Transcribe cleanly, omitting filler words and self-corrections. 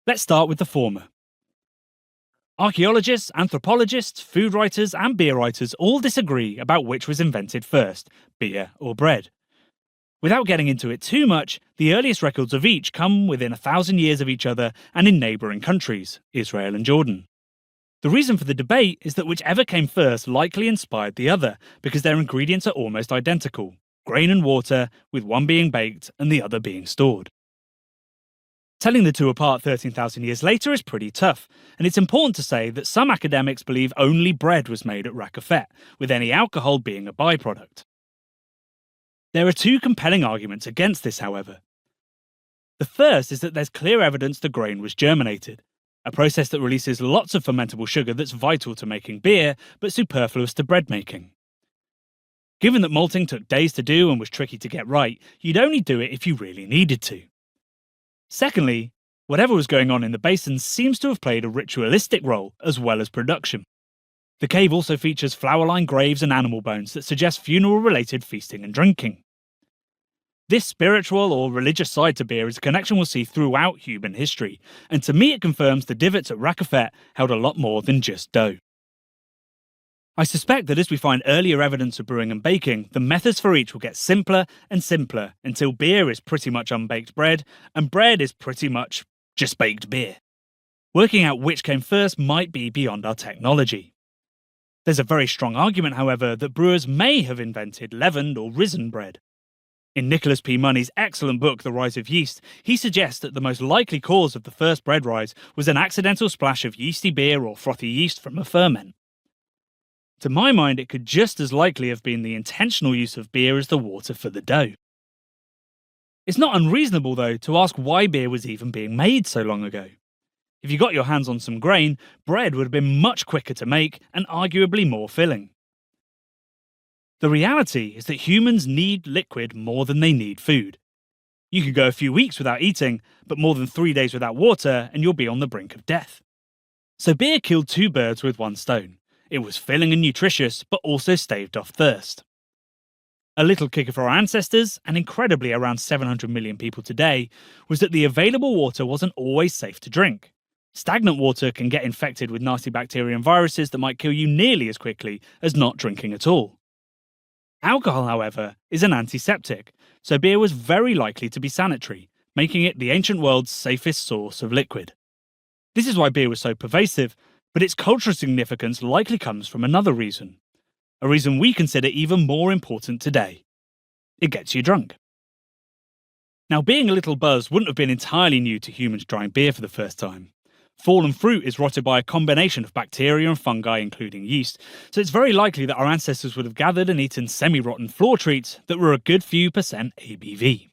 Let's start with the former. Archaeologists, anthropologists, food writers, and beer writers all disagree about which was invented first, beer or bread. Without getting into it too much, the earliest records of each come within 1,000 years of each other and in neighbouring countries, Israel and Jordan. The reason for the debate is that whichever came first likely inspired the other, because their ingredients are almost identical, grain and water, with one being baked and the other being stored. Telling the two apart 13,000 years later is pretty tough, and it's important to say that some academics believe only bread was made at Rakafet, with any alcohol being a byproduct. There are two compelling arguments against this, however. The first is that there's clear evidence the grain was germinated, a process that releases lots of fermentable sugar that's vital to making beer, but superfluous to bread making. Given that malting took days to do and was tricky to get right, you'd only do it if you really needed to. Secondly, whatever was going on in the basin seems to have played a ritualistic role as well as production. The cave also features flower-lined graves and animal bones that suggest funeral-related feasting and drinking. This spiritual or religious side to beer is a connection we'll see throughout human history, and to me it confirms the divots at Rakafet held a lot more than just dough. I suspect that as we find earlier evidence of brewing and baking, the methods for each will get simpler and simpler until beer is pretty much unbaked bread, and bread is pretty much just baked beer. Working out which came first might be beyond our technology. There's a very strong argument, however, that brewers may have invented leavened or risen bread. In Nicholas P. Money's excellent book, The Rise of Yeast, he suggests that the most likely cause of the first bread rise was an accidental splash of yeasty beer or frothy yeast from a ferment. To my mind, it could just as likely have been the intentional use of beer as the water for the dough. It's not unreasonable, though, to ask why beer was even being made so long ago. If you got your hands on some grain, bread would have been much quicker to make and arguably more filling. The reality is that humans need liquid more than they need food. You could go a few weeks without eating, but more than 3 days without water and you'll be on the brink of death. So beer killed two birds with one stone. It was filling and nutritious, but also staved off thirst. A little kicker for our ancestors, and incredibly around 700 million people today, was that the available water wasn't always safe to drink. Stagnant water can get infected with nasty bacteria and viruses that might kill you nearly as quickly as not drinking at all. Alcohol, however, is an antiseptic, so beer was very likely to be sanitary, making it the ancient world's safest source of liquid. This is why beer was so pervasive, but its cultural significance likely comes from another reason. A reason we consider even more important today. It gets you drunk. Now, being a little buzzed wouldn't have been entirely new to humans trying beer for the first time. Fallen fruit is rotted by a combination of bacteria and fungi, including yeast, so it's very likely that our ancestors would have gathered and eaten semi-rotten floor treats that were a good few % ABV.